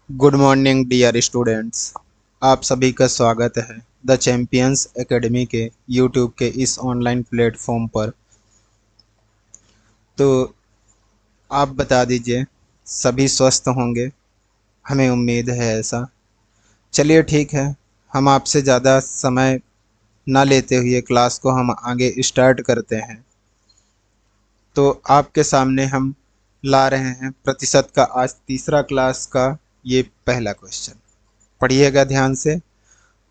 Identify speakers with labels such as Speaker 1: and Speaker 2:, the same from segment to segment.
Speaker 1: Good morning dear students. आप सभी का स्वागत है द चैंपियंस एकेडमी के यूट्यूब के इस ऑनलाइन प्लेटफॉर्म पर। तो आप बता दीजिए, सभी स्वस्थ होंगे, हमें उम्मीद है ऐसा। चलिए ठीक है, हम आपसे ज़्यादा समय ना लेते हुए क्लास को हम आगे स्टार्ट करते हैं। तो आपके सामने हम ला रहे हैं प्रतिशत का आज तीसरा क्लास का ये पहला क्वेश्चन। पढ़िएगा ध्यान से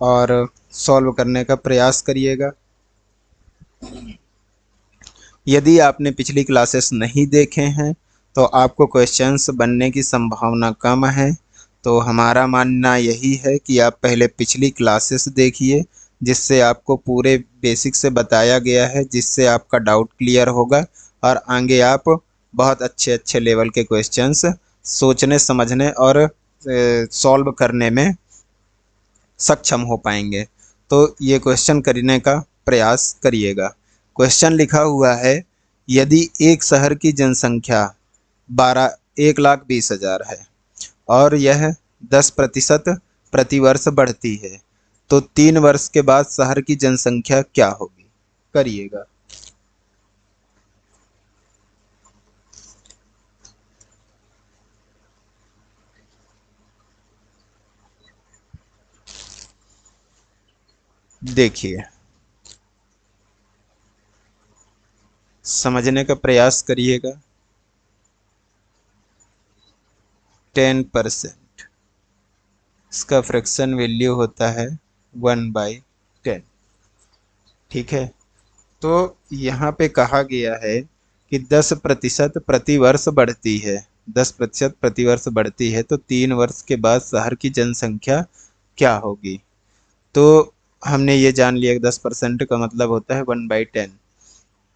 Speaker 1: और सॉल्व करने का प्रयास करिएगा। यदि आपने पिछली क्लासेस नहीं देखे हैं तो आपको क्वेश्चंस बनने की संभावना कम है। तो हमारा मानना यही है कि आप पहले पिछली क्लासेस देखिए, जिससे आपको पूरे बेसिक से बताया गया है, जिससे आपका डाउट क्लियर होगा और आगे आप बहुत अच्छे अच्छे लेवल के क्वेश्चंस सोचने समझने और सॉल्व करने में सक्षम हो पाएंगे। तो ये क्वेश्चन करने का प्रयास करिएगा। क्वेश्चन लिखा हुआ है, यदि एक शहर की जनसंख्या 1,20,000 है और यह 10% प्रतिवर्ष बढ़ती है, तो 3 वर्ष के बाद शहर की जनसंख्या क्या होगी? करिएगा। देखिए, समझने का प्रयास करिएगा। 10%, इसका फ्रैक्शन वैल्यू होता है 1/10। ठीक है, तो यहाँ पे कहा गया है कि 10% प्रतिवर्ष बढ़ती है। 10% प्रतिवर्ष बढ़ती है, तो 3 वर्ष के बाद शहर की जनसंख्या क्या होगी? तो हमने ये जान लिया कि 10% का मतलब होता है 1/10।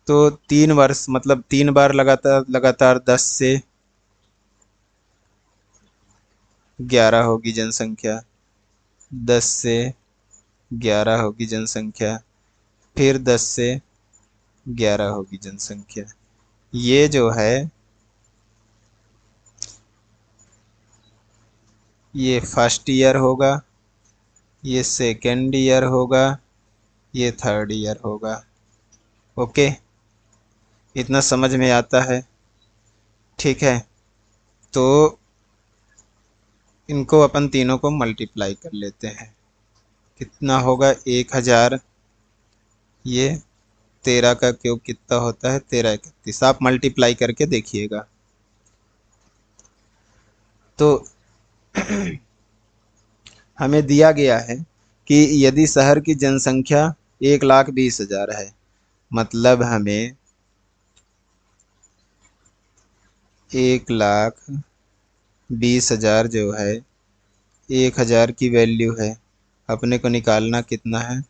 Speaker 1: तो 3 वर्ष मतलब 3 बार लगातार लगातार 10 से 11 होगी जनसंख्या। 10 से 11 होगी जनसंख्या, फिर 10 से 11 होगी जनसंख्या। ये जो है, ये फर्स्ट ईयर होगा, ये सेकेंड ईयर होगा, ये थर्ड ईयर होगा। ओके, इतना समझ में आता है? ठीक है, तो इनको अपन तीनों को मल्टीप्लाई कर लेते हैं। कितना होगा? 1,000। ये 13 का क्यूब कितना होता है? 13 31। आप मल्टीप्लाई करके देखिएगा। तो हमें दिया गया है कि यदि शहर की जनसंख्या 1,20,000 है, मतलब हमें 1,20,000 जो है 1,000 की वैल्यू है, अपने को निकालना कितना है?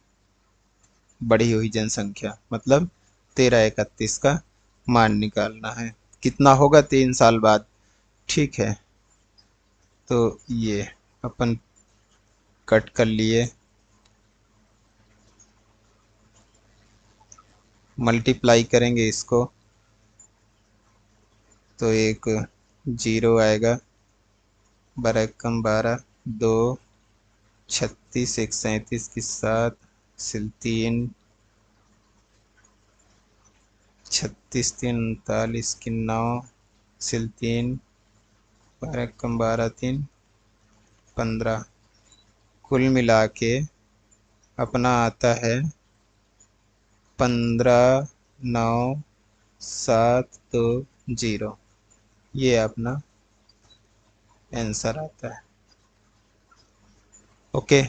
Speaker 1: बढ़ी हुई जनसंख्या मतलब 1331 का मान निकालना है। कितना होगा 3 साल बाद? ठीक है, तो ये अपन कट कर लिए, मल्टीप्लाई करेंगे इसको तो एक जीरो आएगा। 12 2 36 1 37 की 7 सिल 3 36 3 39 की 9 सिल 3 12 3 15। कुल मिला के अपना आता है 15,9,7,2,0। ये अपना आंसर आता है। ओके,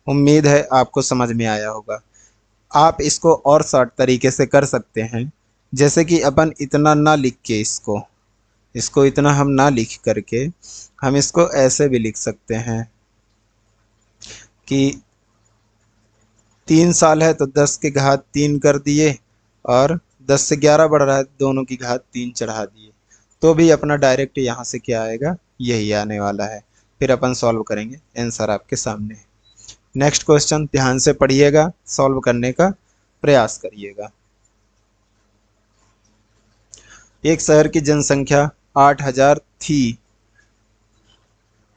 Speaker 1: उम्मीद है आपको समझ में आया होगा। आप इसको और शॉर्ट तरीके से कर सकते हैं, जैसे कि अपन इतना ना लिख के इसको इसको इतना हम ना लिख करके हम इसको ऐसे भी लिख सकते हैं कि 3 साल है तो 10 के घात 3 कर दिए और 10 से 11 बढ़ रहा है, दोनों की घात 3 चढ़ा दिए, तो भी अपना डायरेक्ट यहाँ से क्या आएगा? यही आने वाला है। फिर अपन सॉल्व करेंगे, आंसर आपके सामने है। नेक्स्ट क्वेश्चन ध्यान से पढ़िएगा, सॉल्व करने का प्रयास करिएगा। एक शहर की जनसंख्या 8,000 थी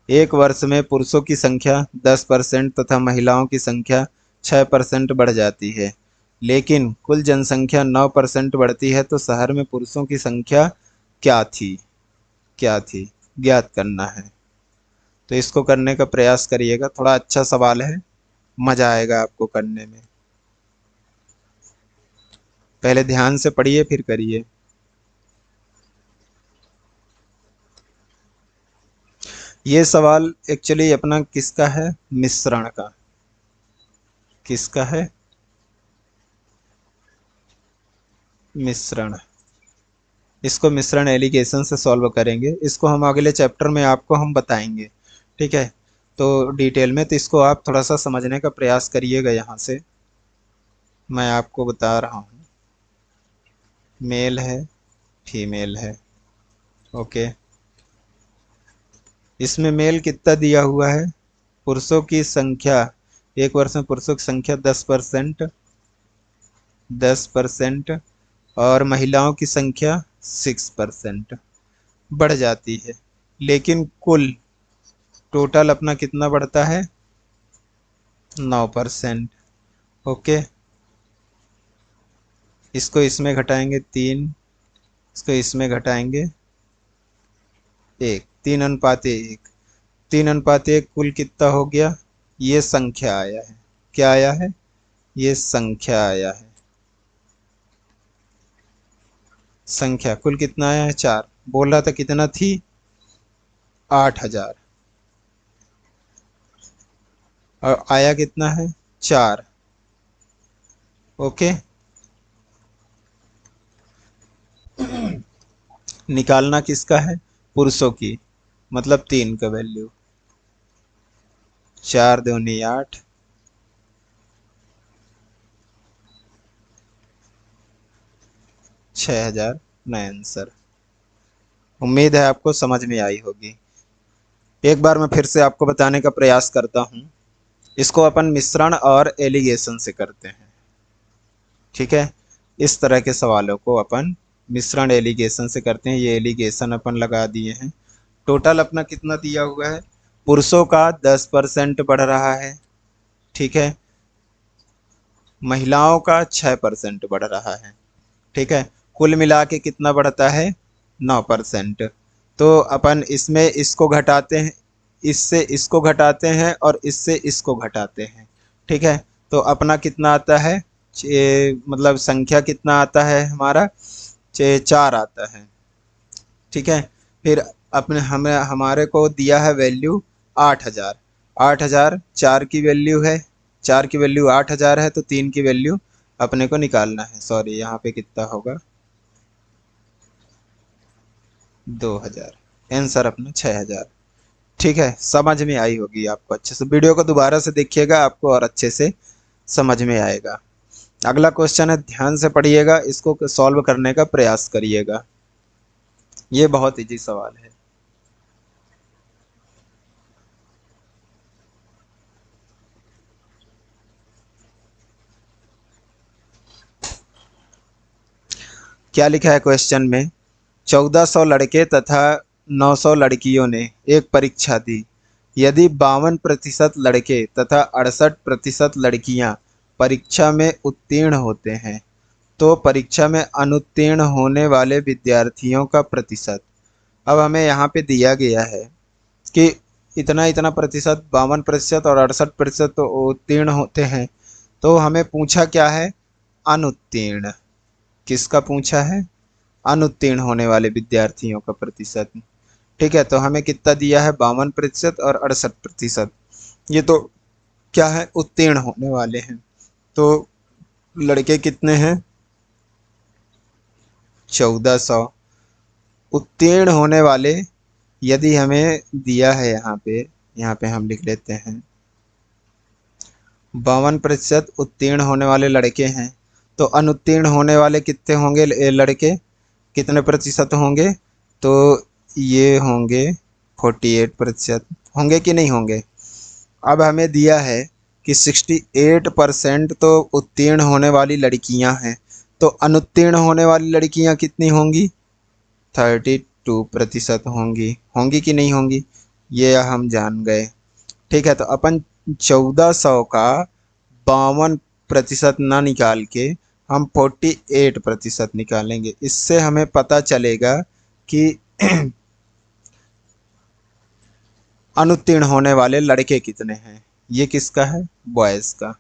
Speaker 1: एक वर्ष में पुरुषों की संख्या 10% तथा महिलाओं की संख्या 6% बढ़ जाती है, लेकिन कुल जनसंख्या 9% बढ़ती है, तो शहर में पुरुषों की संख्या क्या थी? क्या थी? ज्ञात करना है। तो इसको करने का प्रयास करिएगा, थोड़ा अच्छा सवाल है, मजा आएगा आपको करने में। पहले ध्यान से पढ़िए फिर करिए। ये सवाल एक्चुअली अपना किसका है? मिश्रण का। किसका है? मिश्रण। इसको मिश्रण एलिगेशन से सॉल्व करेंगे। इसको हम अगले चैप्टर में आपको हम बताएंगे, ठीक है? तो डिटेल में, तो इसको आप थोड़ा सा समझने का प्रयास करिएगा। यहाँ से मैं आपको बता रहा हूँ, मेल है, फीमेल है, ओके। इसमें मेल कितना दिया हुआ है? पुरुषों की संख्या, एक वर्ष में पुरुषों की संख्या 10%, 10%, और महिलाओं की संख्या 6% बढ़ जाती है, लेकिन कुल टोटल अपना कितना बढ़ता है? 9%, ओके। इसको इसमें घटाएंगे 3, इसको इसमें घटाएंगे 1, 3:1। 3:1 कुल कितना हो गया? ये संख्या आया है। क्या आया है? ये संख्या आया है। संख्या कुल कितना आया है? 4। बोल रहा था कितना थी? 8,000, और आया कितना है? 4, ओके। निकालना किसका है? पुरुषों की, मतलब 3 का वैल्यू। 4 दूनी 8, 6,000 नया आंसर। उम्मीद है आपको समझ में आई होगी। एक बार मैं फिर से आपको बताने का प्रयास करता हूँ। इसको अपन मिश्रण और एलिगेशन से करते हैं, ठीक है? इस तरह के सवालों को अपन मिश्रण एलिगेशन से करते हैं। ये एलिगेशन अपन लगा दिए हैं। टोटल अपना कितना दिया हुआ है? पुरुषों का 10% बढ़ रहा है, ठीक है। महिलाओं का 6% बढ़ रहा है, ठीक है। कुल मिला के कितना बढ़ता है? 9%। तो अपन इसमें इसको घटाते हैं, इससे इसको घटाते हैं, और इससे इसको घटाते हैं, ठीक है। तो अपना कितना आता है? मतलब संख्या कितना आता है हमारा? 4 आता है, ठीक है। फिर अपने हमें हमारे को दिया है वैल्यू 8,000। 8,000 4 की वैल्यू है, 4 की वैल्यू 8,000 है, तो 3 की वैल्यू अपने को निकालना है। सॉरी, यहाँ पे कितना होगा? 2,000। आंसर अपना 6,000। ठीक है, समझ में आई होगी आपको अच्छे से। वीडियो को दोबारा से देखिएगा, आपको और अच्छे से समझ में आएगा। अगला क्वेश्चन है, ध्यान से पढ़िएगा, इसको सॉल्व करने का प्रयास करिएगा। ये बहुत इजी सवाल है। क्या लिखा है क्वेश्चन में? 1400 लड़के तथा 900 लड़कियों ने एक परीक्षा दी। यदि 52% लड़के तथा 68% लड़कियां परीक्षा में उत्तीर्ण होते हैं, तो परीक्षा में अनुत्तीर्ण होने वाले विद्यार्थियों का प्रतिशत। अब हमें यहाँ पे दिया गया है कि इतना इतना प्रतिशत, 52% और 68% तो उत्तीर्ण होते हैं। तो हमें पूछा क्या है? अनुत्तीर्ण। किसका पूछा है? अनुत्तीर्ण होने वाले विद्यार्थियों का प्रतिशत, ठीक है। तो हमें कितना दिया है? 52% और 68%। ये तो क्या है? उत्तीर्ण होने वाले हैं। तो लड़के कितने हैं? 1400। उत्तीर्ण होने वाले, यदि हमें दिया है यहाँ पे हम लिख लेते हैं 52% उत्तीर्ण होने वाले लड़के हैं, तो अनुत्तीर्ण होने वाले कितने होंगे? लड़के कितने प्रतिशत होंगे? तो ये होंगे 48% होंगे कि नहीं होंगे? अब हमें दिया है कि 68% तो उत्तीर्ण होने वाली लड़कियां हैं, तो अनुत्तीर्ण होने वाली लड़कियां कितनी होंगी? 32% होंगी। होंगी कि नहीं होंगी? ये हम जान गए। ठीक है, तो अपन 1400 का 52% ना निकाल के हम 48% निकालेंगे। इससे हमें पता चलेगा कि अनुत्तीर्ण होने वाले लड़के कितने हैं। ये किसका है? बॉयज का।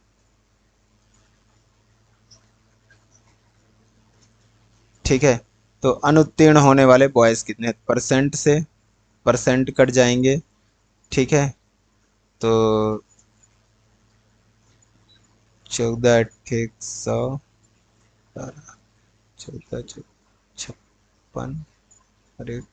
Speaker 1: ठीक है, तो अनुत्तीर्ण होने वाले बॉयज कितने? परसेंट से परसेंट कट जाएंगे। ठीक है, तो 14 अट्ठे 100, 14 56 और एक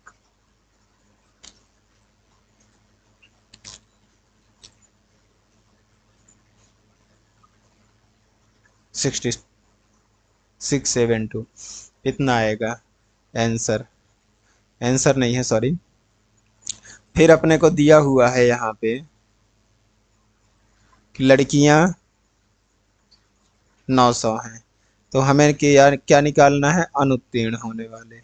Speaker 1: 6672 इतना आएगा आंसर। आंसर नहीं है, सॉरी। फिर अपने को दिया हुआ है यहाँ पे कि लड़कियां 900 हैं, तो हमें क्या निकालना है? अनुत्तीर्ण होने वाले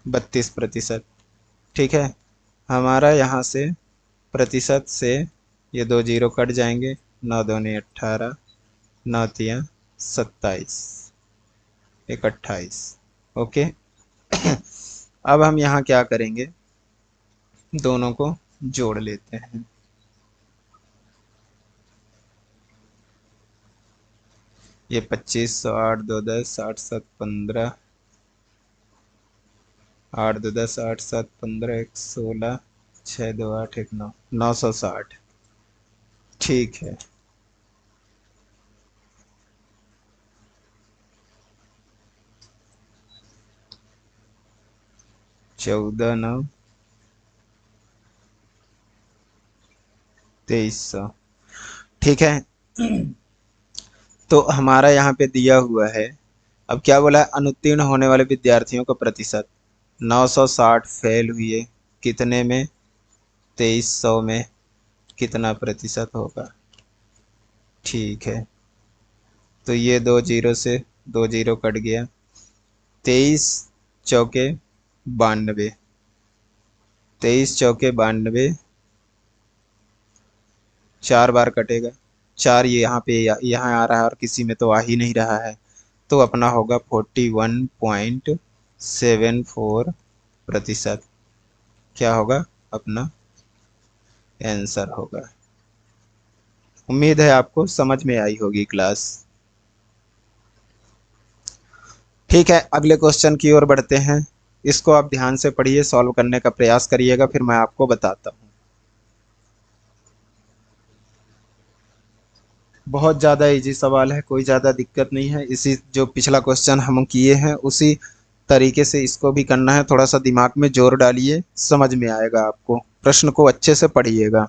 Speaker 1: 32%। ठीक है, हमारा यहाँ से प्रतिशत से ये 2 जीरो कट जाएंगे। 9 दूनी 18, 9 तिया 27, एक 28। ओके। अब हम यहाँ क्या करेंगे? दोनों को जोड़ लेते हैं। ये 2500, 8 2 10, 8 7 15, 8 2 10, 8 7 15, 1 16, 6 2 8 1 9, 960। ठीक है, 14 9 2300। ठीक है, तो हमारा यहाँ पे दिया हुआ है। अब क्या बोला है? अनुत्तीर्ण होने वाले विद्यार्थियों का प्रतिशत। 960 फेल हुए, कितने में? 2300 में कितना प्रतिशत होगा? ठीक है, तो ये 2 जीरो से 2 जीरो कट गया। 23 चौके 92, 23 चौके 92, 4 बार कटेगा। 4 ये यहाँ पे यहाँ आ रहा है और किसी में तो आ ही नहीं रहा है, तो अपना होगा 41.74%। क्या होगा अपना आंसर? होगा। उम्मीद है आपको समझ में आई होगी क्लास। ठीक है, अगले क्वेश्चन की ओर बढ़ते हैं। इसको आप ध्यान से पढ़िए, सॉल्व करने का प्रयास करिएगा, फिर मैं आपको बताता हूँ। बहुत ज़्यादा इजी सवाल है, कोई ज़्यादा दिक्कत नहीं है। इसी जो पिछला क्वेश्चन हम किए हैं उसी तरीके से इसको भी करना है। थोड़ा सा दिमाग में जोर डालिए, समझ में आएगा आपको। प्रश्न को अच्छे से पढ़िएगा।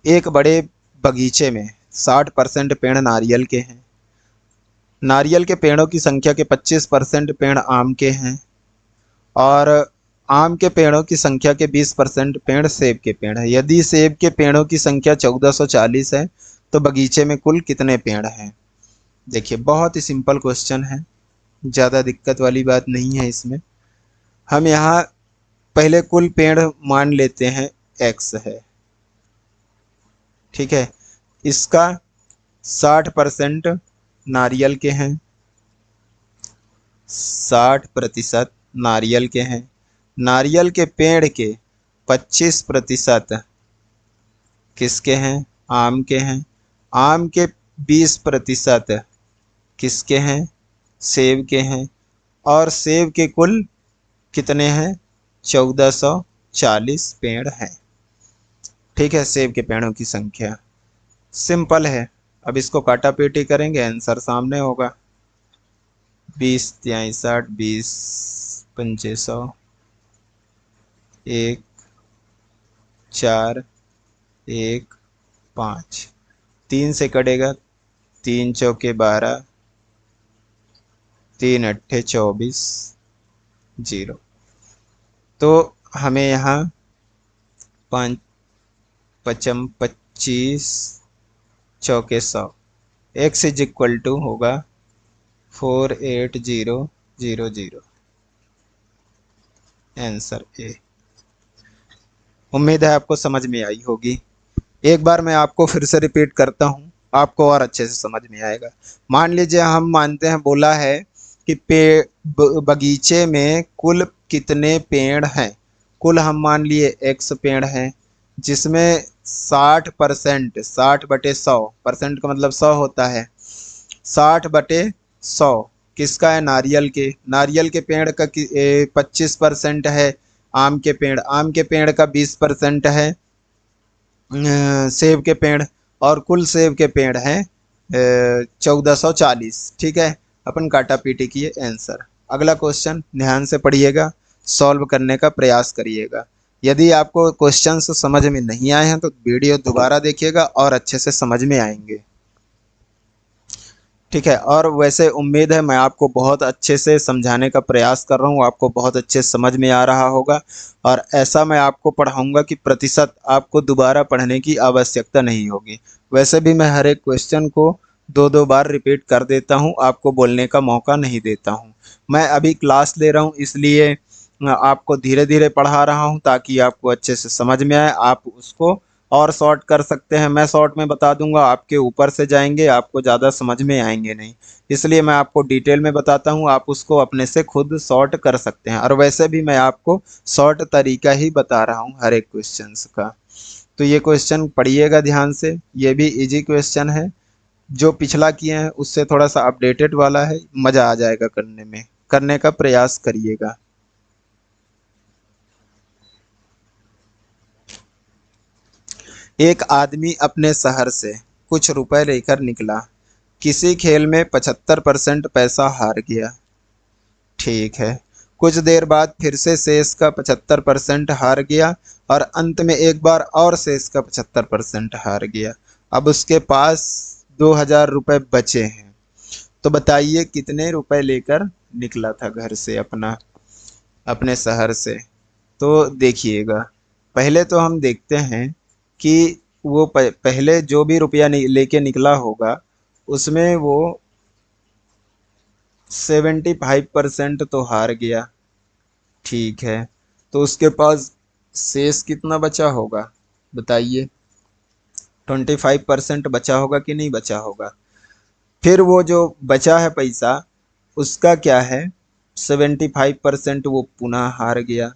Speaker 1: एक बड़े बगीचे में 60% पेड़ नारियल के हैं। नारियल के पेड़ों की संख्या के 25% पेड़ आम के हैं और आम के पेड़ों की संख्या के 20% पेड़ सेब के पेड़ हैं। यदि सेब के पेड़ों की संख्या 1440 है तो बगीचे में कुल कितने पेड़ हैं? देखिए, बहुत ही सिंपल क्वेश्चन है, ज़्यादा दिक्कत वाली बात नहीं है इसमें। हम यहाँ पहले कुल पेड़ मान लेते हैं x है। ठीक है, इसका 60% नारियल के हैं, 60% नारियल के हैं। नारियल के पेड़ के 25% किसके हैं? आम के हैं। आम के 20% किसके हैं? सेब के हैं। और सेब के कुल कितने हैं? 1440 पेड़ हैं। ठीक है, सेब के पेड़ों की संख्या सिंपल है। अब इसको काटा पीटी करेंगे, आंसर सामने होगा। 20 तिहाई 60, 20 पंचे 100, 1 4 1 5, 3 से कटेगा, 3 चौके 12, 3 अट्ठे 24, 0। तो हमें यहाँ 5 पचम 25 चौके 100, x इज इक्वल टू होगा 48000। Answer A. उम्मीद है आपको समझ में आई होगी। एक बार मैं आपको फिर से रिपीट करता हूँ, आपको और अच्छे से समझ में आएगा। मान लीजिए हम मानते हैं, बोला है कि बगीचे में कुल कितने पेड़ हैं। कुल हम मान लिए x पेड़ हैं, जिसमें 60%, 60/100, परसेंट का मतलब 100 होता है। 60/100 किसका है? नारियल के। नारियल के पेड़ का 25% है। आम के पेड़, आम के पेड़ का 20% है। सेब के पेड़, और कुल सेब के पेड़ हैं 1440। ठीक है, अपन काटा पीटी किए आंसर। अगला क्वेश्चन ध्यान से पढ़िएगा, सॉल्व करने का प्रयास करिएगा। यदि आपको क्वेश्चंस समझ में नहीं आए हैं तो वीडियो दोबारा देखिएगा और अच्छे से समझ में आएंगे। ठीक है, और वैसे उम्मीद है मैं आपको बहुत अच्छे से समझाने का प्रयास कर रहा हूँ, आपको बहुत अच्छे समझ में आ रहा होगा। और ऐसा मैं आपको पढ़ाऊँगा कि प्रतिशत आपको दोबारा पढ़ने की आवश्यकता नहीं होगी। वैसे भी मैं हर एक क्वेश्चन को 2-2 बार रिपीट कर देता हूँ, आपको बोलने का मौका नहीं देता हूँ। मैं अभी क्लास ले रहा हूँ, इसलिए आपको धीरे धीरे पढ़ा रहा हूँ ताकि आपको अच्छे से समझ में आए, आप उसको और शॉर्ट कर सकते हैं। मैं शॉर्ट में बता दूंगा, आपके ऊपर से जाएंगे, आपको ज़्यादा समझ में आएंगे नहीं। इसलिए मैं आपको डिटेल में बताता हूँ, आप उसको अपने से खुद शॉर्ट कर सकते हैं। और वैसे भी मैं आपको शॉर्ट तरीका ही बता रहा हूँ हर एक क्वेश्चंस का। तो ये क्वेश्चन पढ़िएगा ध्यान से, ये भी इजी क्वेश्चन है। जो पिछला किए हैं उससे थोड़ा सा अपडेटेड वाला है, मज़ा आ जाएगा करने में, करने का प्रयास करिएगा। एक आदमी अपने शहर से कुछ रुपए लेकर निकला। किसी खेल में 75% पैसा हार गया। ठीक है। कुछ देर बाद फिर से शेष का 75% हार गया और अंत में एक बार और शेष का 75% हार गया। अब उसके पास 2000 रुपये बचे हैं। तो बताइए कितने रुपए लेकर निकला था घर से, अपने शहर से। तो देखिएगा, पहले तो हम देखते हैं कि वो पहले जो भी रुपया लेके निकला होगा उसमें वो 75% तो हार गया। ठीक है, तो उसके पास शेष कितना बचा होगा बताइए? 25% बचा होगा कि नहीं बचा होगा? फिर वो जो बचा है पैसा, उसका क्या है, 75% वो पुनः हार गया।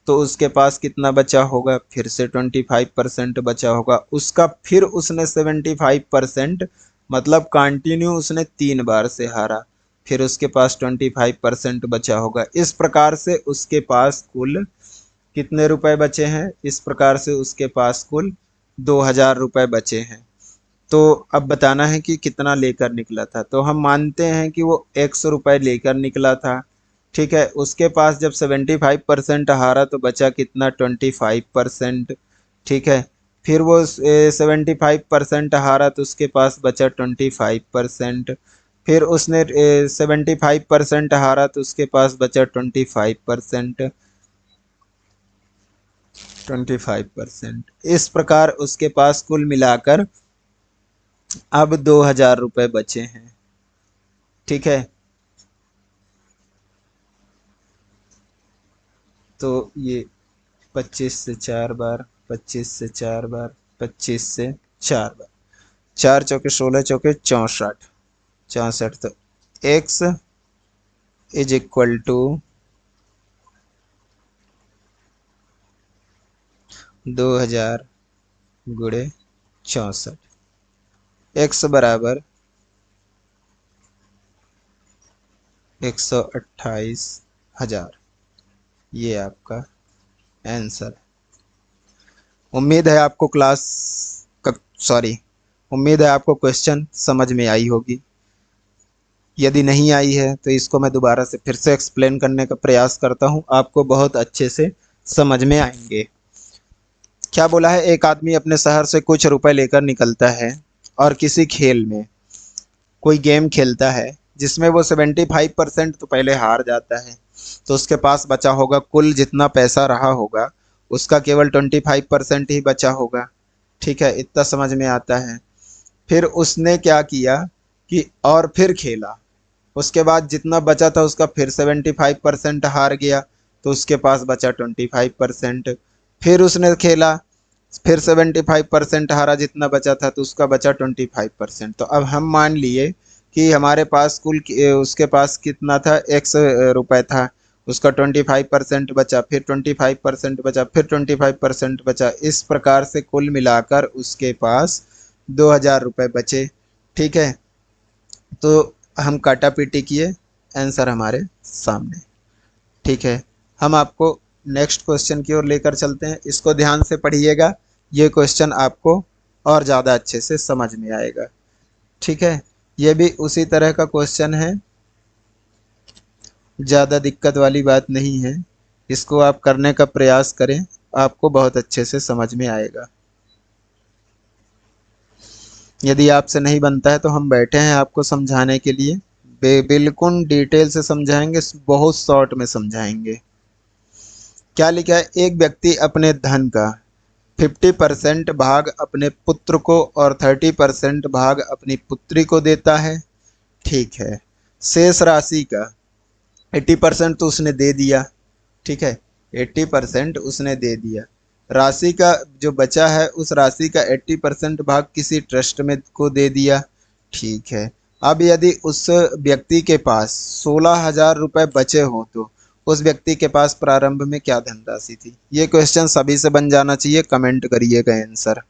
Speaker 1: तो उसके पास कितना बचा होगा? फिर से 25% बचा होगा उसका। फिर उसने 75%, मतलब कंटिन्यू उसने 3 बार से हारा, फिर उसके पास 25% बचा होगा। इस प्रकार से उसके पास कुल कितने रुपए बचे हैं? इस प्रकार से उसके पास कुल 2000 रुपये बचे हैं। तो अब बताना है कि कितना लेकर निकला था। तो हम मानते हैं कि वो 100 रुपये लेकर निकला था। ठीक है, उसके पास जब 75% हारा तो बचा कितना? 25%। ठीक है, फिर वो 75% हारा तो उसके पास बचा 25%। फिर उसने 75% हारा तो उसके पास बचा 25%। 25%। इस प्रकार उसके पास कुल मिलाकर अब 2000 रुपये बचे हैं। ठीक है, तो ये 25 से 4 बार, 25 से 4 बार, 25 से 4 बार, 4 चौके 16 चौके 64, 64। तो x is equal to 2000 × 64। x बराबर 128,000। ये आपका आंसर। उम्मीद है आपको उम्मीद है आपको क्वेश्चन समझ में आई होगी। यदि नहीं आई है तो इसको मैं दोबारा से फिर से एक्सप्लेन करने का प्रयास करता हूँ, आपको बहुत अच्छे से समझ में आएंगे। क्या बोला है? एक आदमी अपने शहर से कुछ रुपए लेकर निकलता है और किसी खेल में कोई गेम खेलता है जिसमें वो 75% तो पहले हार जाता है। तो उसके पास बचा होगा, कुल जितना पैसा रहा होगा उसका केवल 25% ही बचा होगा। ठीक है, इतना समझ में आता है। फिर उसने क्या किया कि और फिर खेला, उसके बाद जितना बचा था उसका फिर 75% हार गया तो उसके पास बचा 25%। फिर उसने खेला, फिर 75% हारा, जितना बचा था तो उसका बचा 25%। तो अब हम मान लिए कि हमारे पास उसके पास कितना था, एक्स रुपए था, उसका 25% बचा, फिर 25% बचा, फिर 25% बचा, इस प्रकार से कुल मिलाकर उसके पास 2000 रुपये बचे। ठीक है, तो हम काटा पीटी किए, आंसर हमारे सामने। ठीक है, हम आपको नेक्स्ट क्वेश्चन की ओर लेकर चलते हैं। इसको ध्यान से पढ़िएगा, ये क्वेश्चन आपको और ज़्यादा अच्छे से समझ में आएगा। ठीक है, ये भी उसी तरह का क्वेश्चन है, ज़्यादा दिक्कत वाली बात नहीं है। इसको आप करने का प्रयास करें, आपको बहुत अच्छे से समझ में आएगा। यदि आपसे नहीं बनता है तो हम बैठे हैं आपको समझाने के लिए, बिल्कुल डिटेल से समझाएंगे, बहुत शॉर्ट में समझाएंगे। क्या लिखा है, एक व्यक्ति अपने धन का 50% भाग अपने पुत्र को और 30% भाग अपनी पुत्री को देता है। ठीक है, शेष राशि का 80% तो उसने दे दिया। ठीक है, 80% उसने दे दिया। राशि का जो बचा है उस राशि का 80% भाग किसी ट्रस्ट में को दे दिया। ठीक है, अब यदि उस व्यक्ति के पास 16,000 रुपये बचे हो तो उस व्यक्ति के पास प्रारंभ में क्या धनराशि थी। ये क्वेश्चन सभी से बन जाना चाहिए, कमेंट करिएगा आंसर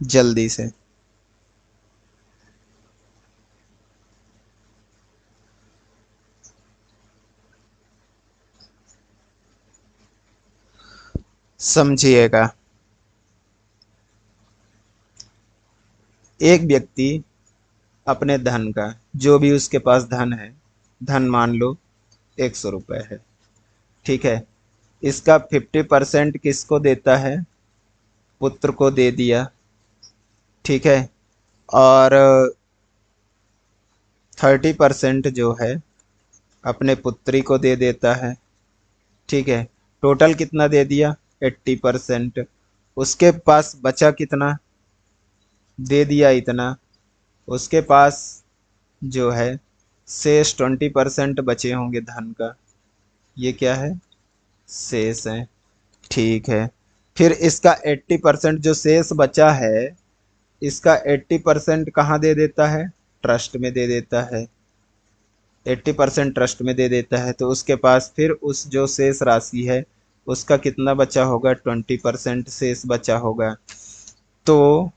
Speaker 1: जल्दी से। समझिएगा, एक व्यक्ति अपने धन का, जो भी उसके पास धन है, धन मान लो 100 रुपये है। ठीक है, इसका 50% किसको देता है, पुत्र को दे दिया। ठीक है, और 30% जो है अपने पुत्री को दे देता है। ठीक है, टोटल कितना दे दिया, 80%। उसके पास बचा कितना, दे दिया इतना। उसके पास जो है शेष 20% बचे होंगे धन का, ये क्या है, शेष है। ठीक है, फिर इसका 80% जो शेष बचा है, इसका 80% कहाँ दे देता है, ट्रस्ट में दे देता है। 80% ट्रस्ट में दे देता है, तो उसके पास फिर उस जो शेष राशि है उसका कितना बचा होगा, 20% शेष बचा होगा। तो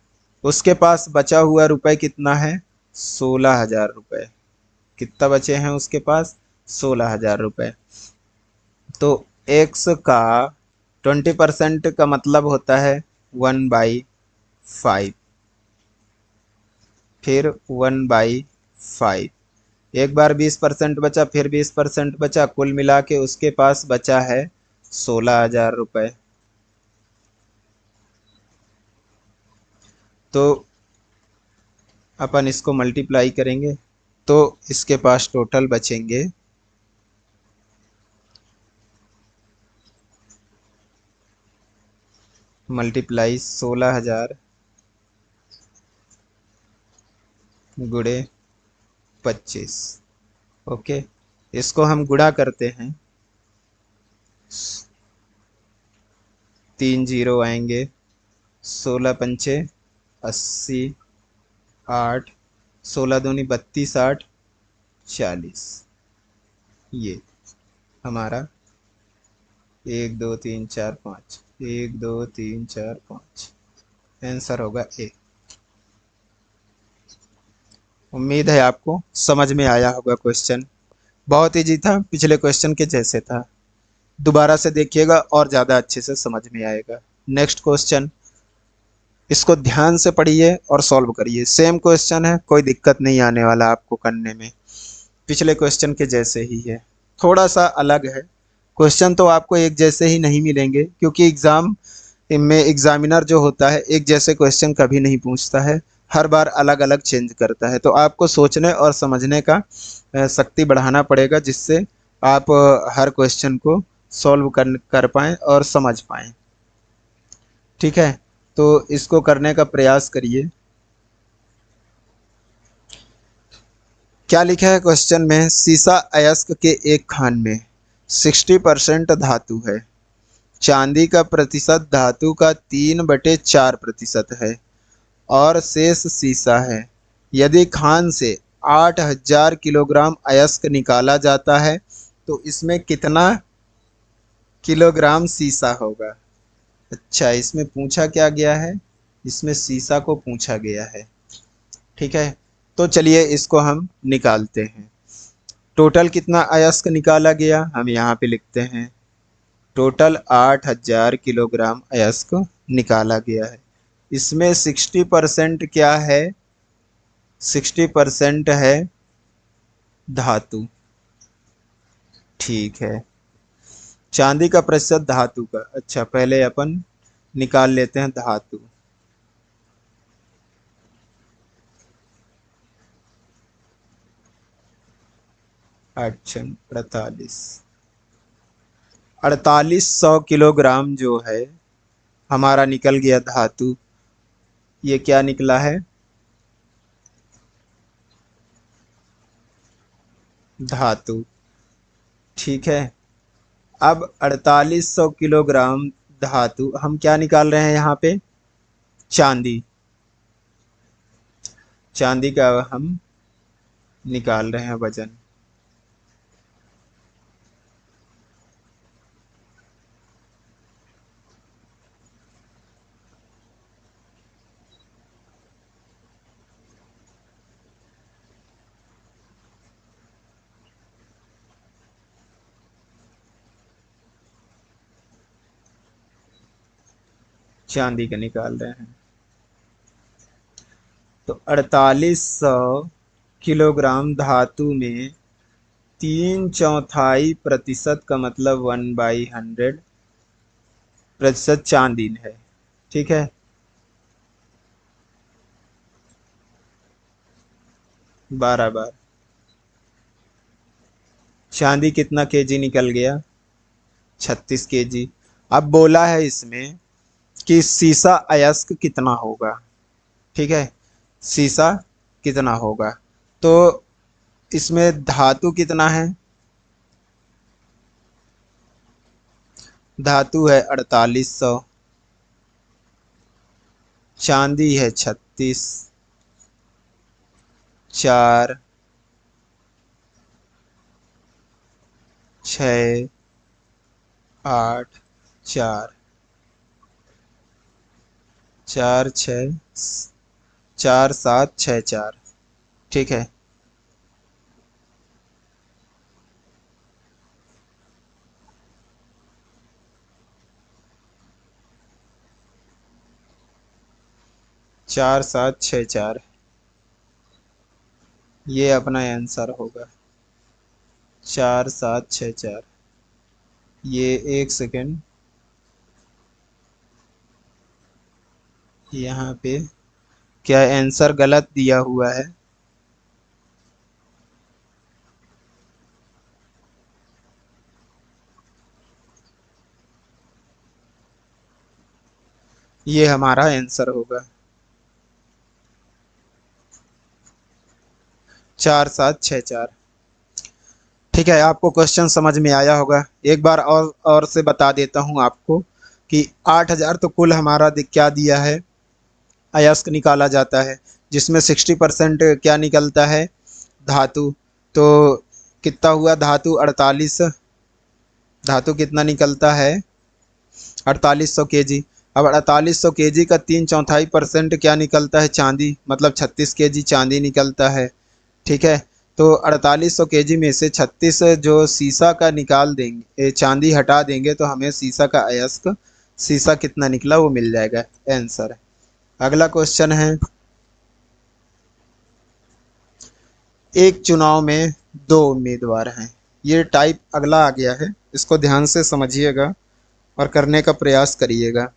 Speaker 1: उसके पास बचा हुआ रुपए कितना है, 16,000 रुपये। कितना बचे हैं उसके पास, 16,000 रुपये। तो एक्स का 20% का मतलब होता है 1/5, फिर 1/5। एक बार 20% बचा, फिर 20% बचा, कुल मिला के उसके पास बचा है 16,000 रुपये। तो अपन इसको मल्टीप्लाई करेंगे तो इसके पास टोटल बचेंगे, मल्टीप्लाई 16,000 गुणे 25। ओके, इसको हम गुणा करते हैं, 3 जीरो आएंगे, 16 पंचे 80, 8, 16 दूनी 32, 8, 40। ये हमारा 1 2 3 4 5, 1 2 3 4 5 आंसर होगा ए। उम्मीद है आपको समझ में आया होगा क्वेश्चन, बहुत इजी था, पिछले क्वेश्चन के जैसे था। दोबारा से देखिएगा और ज़्यादा अच्छे से समझ में आएगा। नेक्स्ट क्वेश्चन, इसको ध्यान से पढ़िए और सॉल्व करिए। सेम क्वेश्चन है, कोई दिक्कत नहीं आने वाला आपको करने में, पिछले क्वेश्चन के जैसे ही है, थोड़ा सा अलग है। क्वेश्चन तो आपको एक जैसे ही नहीं मिलेंगे, क्योंकि एग्ज़ाम में एग्जामिनर जो होता है एक जैसे क्वेश्चन कभी नहीं पूछता है, हर बार अलग अलग चेंज करता है। तो आपको सोचने और समझने का शक्ति बढ़ाना पड़ेगा, जिससे आप हर क्वेश्चन को सॉल्व कर पाएँ और समझ पाएँ। ठीक है, तो इसको करने का प्रयास करिए। क्या लिखा है क्वेश्चन में, शीशा अयस्क के एक खान में 60% धातु है, चांदी का प्रतिशत धातु का 3/4% है और शेष सीसा है। यदि खान से 8,000 किलोग्राम अयस्क निकाला जाता है तो इसमें कितना किलोग्राम सीसा होगा। अच्छा, इसमें पूछा क्या गया है, इसमें सीसा को पूछा गया है। ठीक है, तो चलिए इसको हम निकालते हैं। टोटल कितना अयस्क निकाला गया, हम यहाँ पे लिखते हैं। टोटल 8,000 किलोग्राम अयस्क निकाला गया है। इसमें 60% क्या है, 60% है धातु। ठीक है, चांदी का प्रतिशत धातु का। अच्छा, पहले अपन निकाल लेते हैं धातु। अच्छा, 4800 किलोग्राम जो है हमारा निकल गया धातु। ये क्या निकला है, धातु। ठीक है, अब 4800 किलोग्राम धातु, हम क्या निकाल रहे हैं यहाँ पे, चांदी। चांदी का हम निकाल रहे हैं वजन। चांदी का निकाल रहे हैं, तो 4800 किलोग्राम धातु में 3/4% का मतलब 1/100% चांदी है। ठीक है, 12 बार। चांदी कितना केजी निकल गया, 36 केजी। अब बोला है इसमें कि सीसा अयस्क कितना होगा। ठीक है, सीसा कितना होगा, तो इसमें धातु कितना है, धातु है 4800, चांदी है 36, 4, 6, 8, 4, 4, 6, 4, 7, 6, 4। ठीक है, 4, 7, 6, 4, ये अपना आंसर होगा। 4, 7, 6, 4। ये एक सेकेंड, यहाँ पे क्या आंसर गलत दिया हुआ है, ये हमारा आंसर होगा 4, 7, 6, 4। ठीक है, आपको क्वेश्चन समझ में आया होगा। एक बार और से बता देता हूँ आपको कि 8,000 तो कुल हमारा क्या दिया है, अयस्क निकाला जाता है, जिसमें 60% क्या निकलता है, धातु। तो कितना हुआ धातु, 48, धातु कितना निकलता है, 4800 केजी। अब 4800 केजी का 3/4% क्या निकलता है, चांदी, मतलब 36 केजी चांदी निकलता है। ठीक है, तो 4800 केजी में से 36 जो सीसा का निकाल देंगे, चांदी हटा देंगे, तो हमें सीसा का अयस्क, सीसा कितना निकला वो मिल जाएगा, आंसर। अगला क्वेश्चन है, एक चुनाव में दो उम्मीदवार हैं। ये टाइप अगला आ गया है, इसको ध्यान से समझिएगा और करने का प्रयास करिएगा।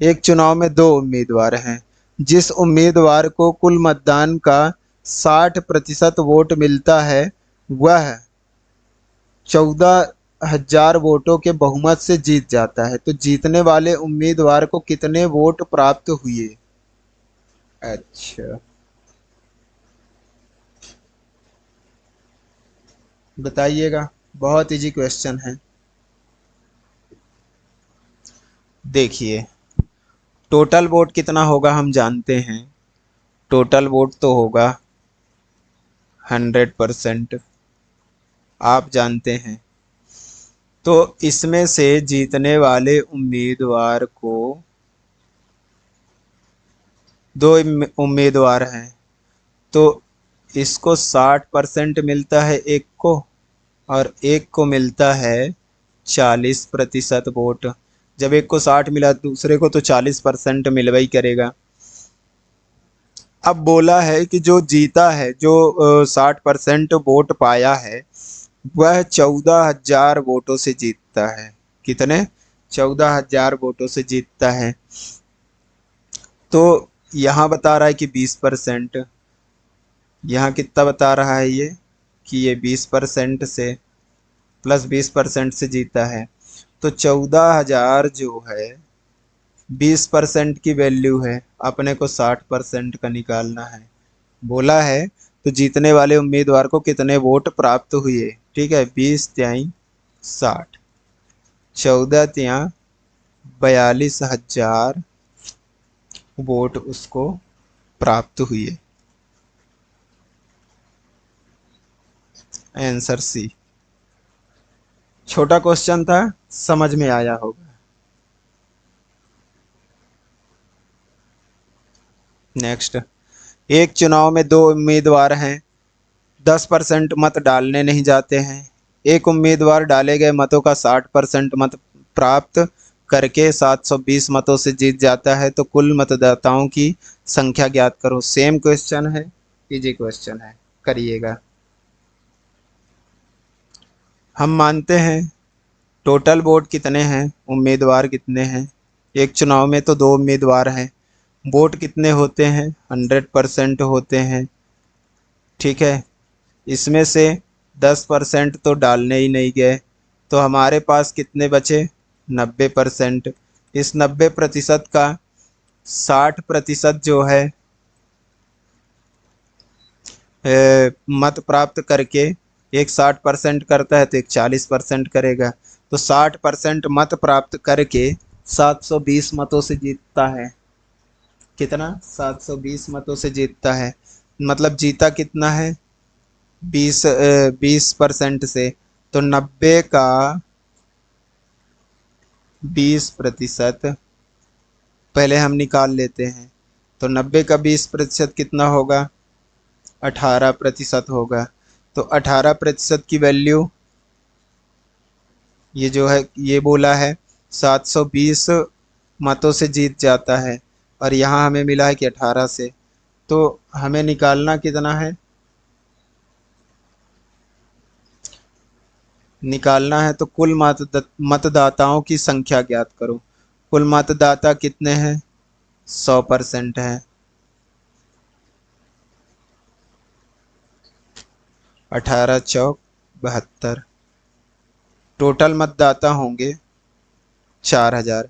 Speaker 1: एक चुनाव में दो उम्मीदवार हैं, जिस उम्मीदवार को कुल मतदान का 60% वोट मिलता है वह 14,000 वोटों के बहुमत से जीत जाता है। तो जीतने वाले उम्मीदवार को कितने वोट प्राप्त हुए। अच्छा, बताइएगा, बहुत इजी क्वेश्चन है। देखिए, टोटल वोट कितना होगा हम जानते हैं। टोटल वोट तो होगा 100%, आप जानते हैं। तो इसमें से जीतने वाले उम्मीदवार को, दो उम्मीदवार हैं, तो इसको 60% मिलता है एक को, और एक को मिलता है 40% वोट। जब एक को 60 मिला दूसरे को तो 40% मिलवा ही करेगा। अब बोला है कि जो जीता है, जो 60% वोट पाया है, वह 14,000 वोटों से जीतता है। कितने? 14,000 वोटों से जीतता है। तो यहाँ बता रहा है कि 20%, यहाँ कितना बता रहा है ये, कि ये 20% से प्लस 20% से जीता है। तो 14,000 जो है 20% की वैल्यू है, अपने को 60% का निकालना है। बोला है तो जीतने वाले उम्मीदवार को कितने वोट प्राप्त हुए। ठीक है, 20 त्याई 60, 14 त्या 42,000 वोट उसको प्राप्त हुए। Answer C. छोटा क्वेश्चन था, समझ में आया होगा। नेक्स्ट, एक चुनाव में दो उम्मीदवार हैं, 10% मत डालने नहीं जाते हैं। एक उम्मीदवार डाले गए मतों का 60% मत प्राप्त करके 720 मतों से जीत जाता है, तो कुल मतदाताओं की संख्या ज्ञात करो। सेम क्वेश्चन है, इजी क्वेश्चन है, करिएगा। हम मानते हैं टोटल वोट कितने हैं, उम्मीदवार कितने हैं। एक चुनाव में तो दो उम्मीदवार हैं, वोट कितने होते हैं, 100% होते हैं। ठीक है, इसमें से 10% तो डालने ही नहीं गए, तो हमारे पास कितने बचे, 90%। इस 90% का 60% जो है मत प्राप्त करके, एक 60% करता है तो एक 40% करेगा। तो 60% मत प्राप्त करके 720 मतों से जीतता है। कितना? 720 मतों से जीतता है। मतलब जीता कितना है, 20% से। तो 90 का 20% पहले हम निकाल लेते हैं। तो 90 का 20% कितना होगा, 18% होगा। तो 18% की वैल्यू, ये जो है ये बोला है 720 मतों से जीत जाता है, और यहाँ हमें मिला है कि 18 से। तो हमें निकालना कितना है, निकालना है तो कुल मतदाताओं की संख्या ज्ञात करो। कुल मतदाता कितने हैं, 100% है। 18 चौक 72, टोटल मतदाता होंगे 4,000।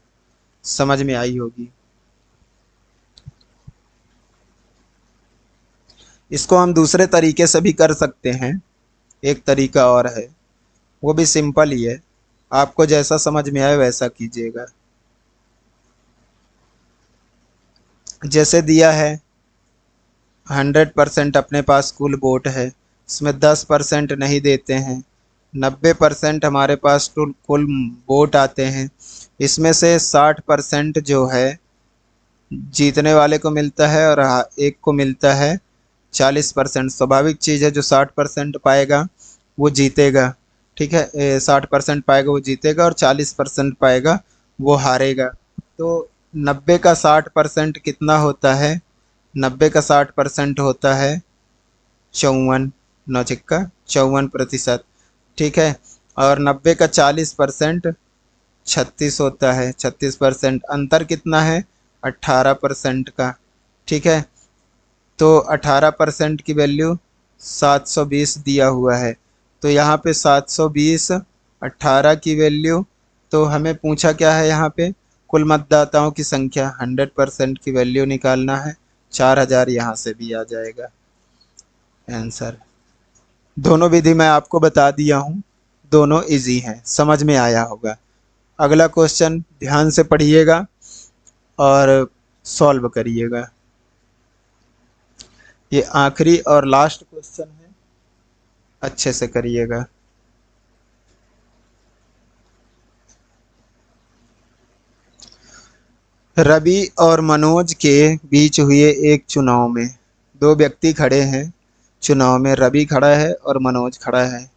Speaker 1: समझ में आई होगी। इसको हम दूसरे तरीके से भी कर सकते हैं, एक तरीका और है, वो भी सिंपल ही है। आपको जैसा समझ में आए वैसा कीजिएगा। जैसे दिया है 100% अपने पास कुल वोट है, इसमें 10% नहीं देते हैं, 90% हमारे पास कुल वोट आते हैं। इसमें से 60% जो है जीतने वाले को मिलता है, और एक को मिलता है 40%। स्वाभाविक चीज़ है, जो 60% पाएगा वो जीतेगा। ठीक है, 60% पाएगा वो जीतेगा, और 40% पाएगा वो हारेगा। तो 90 का 60% कितना होता है, 90 का 60% होता है 54, 9 54%। ठीक है, और 90 का 40% 36 होता है, 36%। अंतर कितना है, 18% का। ठीक है, तो 18% की वैल्यू 720 दिया हुआ है। तो यहाँ पे 720, 18 की वैल्यू, तो हमें पूछा क्या है यहाँ पे, कुल मतदाताओं की संख्या। 100% की वैल्यू निकालना है, 4,000 यहाँ से भी आ जाएगा आंसर। दोनों विधि मैं आपको बता दिया हूँ, दोनों इजी हैं, समझ में आया होगा। अगला क्वेश्चन ध्यान से पढ़िएगा और सॉल्व करिएगा। ये आखिरी और लास्ट क्वेश्चन है, अच्छे से करिएगा। रवि और मनोज के बीच हुए एक चुनाव में दो व्यक्ति खड़े हैं। चुनाव में रवि खड़ा है और मनोज खड़ा है।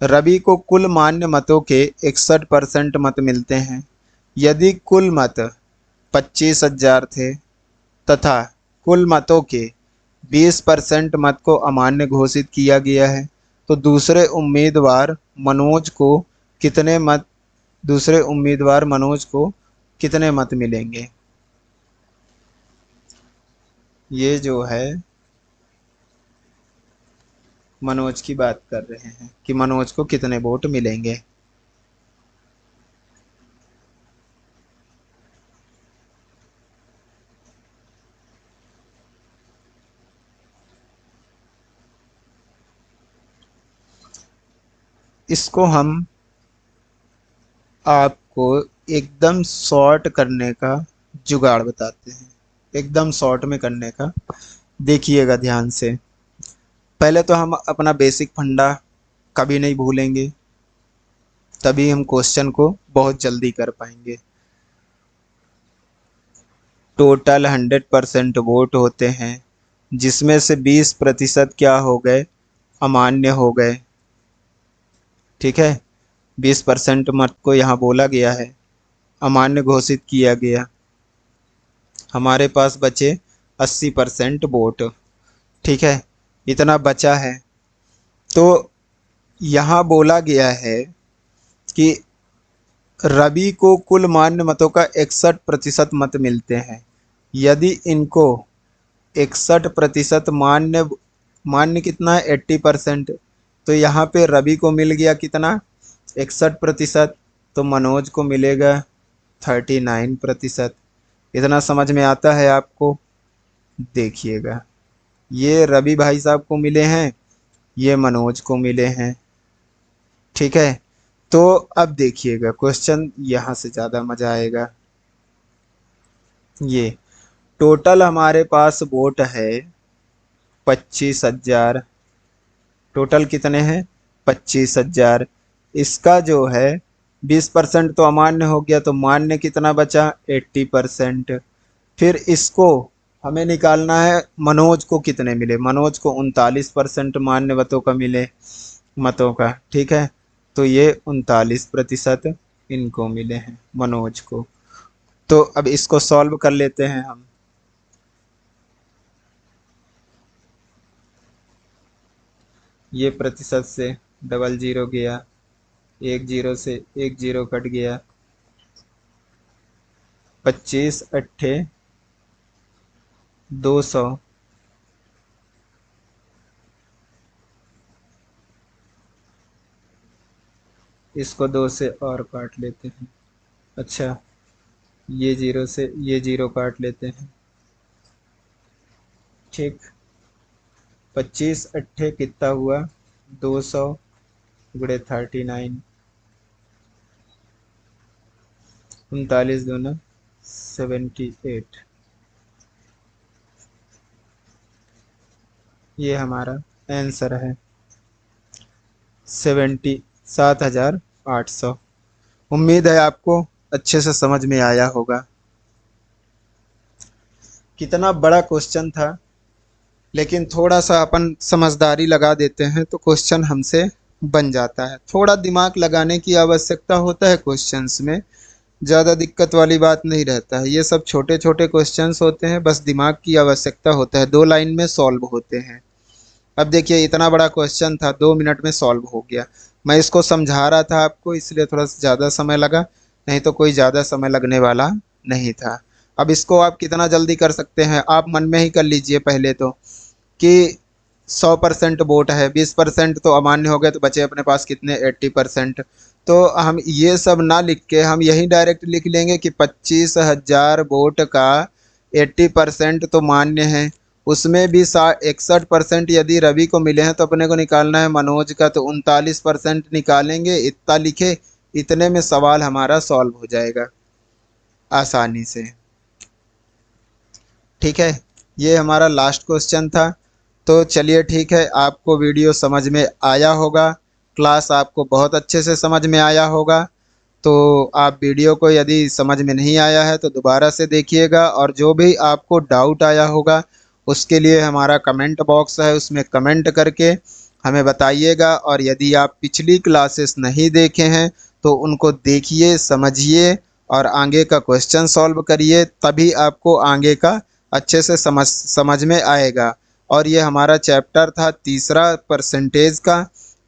Speaker 1: रवि को कुल मान्य मतों के 61% मत मिलते हैं। यदि कुल मत 25,000 थे तथा कुल मतों के 20% मत को अमान्य घोषित किया गया है, तो दूसरे उम्मीदवार मनोज को कितने मत मिलेंगे। ये जो है मनोज की बात कर रहे हैं कि मनोज को कितने वोट मिलेंगे। इसको हम आपको एकदम शॉर्ट करने का जुगाड़ बताते हैं, एकदम शॉर्ट में करने का। देखिएगा ध्यान से। पहले तो हम अपना बेसिक फंडा कभी नहीं भूलेंगे, तभी हम क्वेश्चन को बहुत जल्दी कर पाएंगे। टोटल 100% वोट होते हैं, जिसमें से 20% क्या हो गए, अमान्य हो गए। ठीक है, 20% मत को यहाँ बोला गया है, अमान्य घोषित किया गया। हमारे पास बचे 80% वोट। ठीक है, इतना बचा है। तो यहाँ बोला गया है कि रवि को कुल मान्य मतों का 61% मत मिलते हैं। यदि इनको 61% मान्य कितना है, 80%, तो यहाँ पे रवि को मिल गया कितना, 61%, तो मनोज को मिलेगा 39%। इतना समझ में आता है आपको। देखिएगा, ये रवि भाई साहब को मिले हैं, ये मनोज को मिले हैं। ठीक है, तो अब देखिएगा क्वेश्चन, यहाँ से ज़्यादा मज़ा आएगा। ये टोटल हमारे पास वोट है 25,000। टोटल कितने हैं, 25,000। इसका जो है 20% तो अमान्य हो गया, तो मान्य कितना बचा, 80%। फिर इसको हमें निकालना है मनोज को कितने मिले। मनोज को 39% मान्य मतों का मिले, मतों का। ठीक है, तो ये 39% इनको मिले हैं, मनोज को। तो अब इसको सॉल्व कर लेते हैं हम। ये प्रतिशत से डबल जीरो गया, एक जीरो से एक जीरो कट गया, 25 अट्ठे 200, इसको 2 से और काट लेते हैं। अच्छा, ये जीरो से ये जीरो काट लेते हैं। ठीक, 25 अट्ठे कितना हुआ, 200 गुणे 39, 39 दूना 78। ये हमारा आंसर है 7,800। उम्मीद है आपको अच्छे से समझ में आया होगा। कितना बड़ा क्वेश्चन था, लेकिन थोड़ा सा अपन समझदारी लगा देते हैं तो क्वेश्चन हमसे बन जाता है। थोड़ा दिमाग लगाने की आवश्यकता होता है क्वेश्चंस में, ज़्यादा दिक्कत वाली बात नहीं रहता है। ये सब छोटे छोटे क्वेश्चंस होते हैं, बस दिमाग की आवश्यकता होता है। 2 लाइन में सॉल्व होते हैं। अब देखिए, इतना बड़ा क्वेश्चन था, 2 मिनट में सॉल्व हो गया। मैं इसको समझा रहा था आपको, इसलिए थोड़ा सा ज़्यादा समय लगा, नहीं तो कोई ज़्यादा समय लगने वाला नहीं था। अब इसको आप कितना जल्दी कर सकते हैं, आप मन में ही कर लीजिए पहले तो, कि 100% वोट है, 20% तो अमान्य हो गए, तो बचे अपने पास कितने, 80%। तो हम ये सब ना लिख के हम यही डायरेक्ट लिख लेंगे कि 25,000 वोट का 80% तो मान्य है, उसमें भी 61% यदि रवि को मिले हैं, तो अपने को निकालना है मनोज का, तो 39% निकालेंगे, इतना लिखे, इतने में सवाल हमारा सॉल्व हो जाएगा आसानी से। ठीक है, ये हमारा लास्ट क्वेश्चन था। तो चलिए ठीक है, आपको वीडियो समझ में आया होगा, क्लास आपको बहुत अच्छे से समझ में आया होगा। तो आप वीडियो को यदि समझ में नहीं आया है तो दोबारा से देखिएगा, और जो भी आपको डाउट आया होगा उसके लिए हमारा कमेंट बॉक्स है, उसमें कमेंट करके हमें बताइएगा। और यदि आप पिछली क्लासेस नहीं देखे हैं तो उनको देखिए, समझिए और आगे का क्वेश्चन सॉल्व करिए, तभी आपको आगे का अच्छे से समझ में आएगा। और ये हमारा चैप्टर था तीसरा, परसेंटेज का।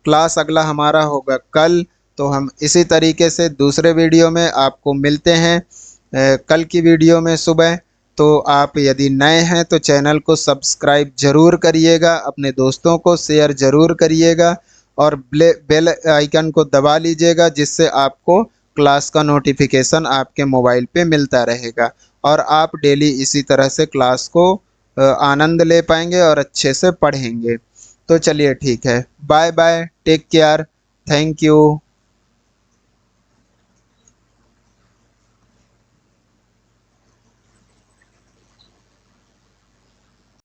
Speaker 1: क्लास अगला हमारा होगा कल। तो हम इसी तरीके से दूसरे वीडियो में आपको मिलते हैं कल की वीडियो में सुबह। तो आप यदि नए हैं तो चैनल को सब्सक्राइब जरूर करिएगा, अपने दोस्तों को शेयर जरूर करिएगा और बेल आइकन को दबा लीजिएगा, जिससे आपको क्लास का नोटिफिकेशन आपके मोबाइल पे मिलता रहेगा और आप डेली इसी तरह से क्लास को आनंद ले पाएंगे और अच्छे से पढ़ेंगे। तो चलिए ठीक है, bye bye, take care, thank you.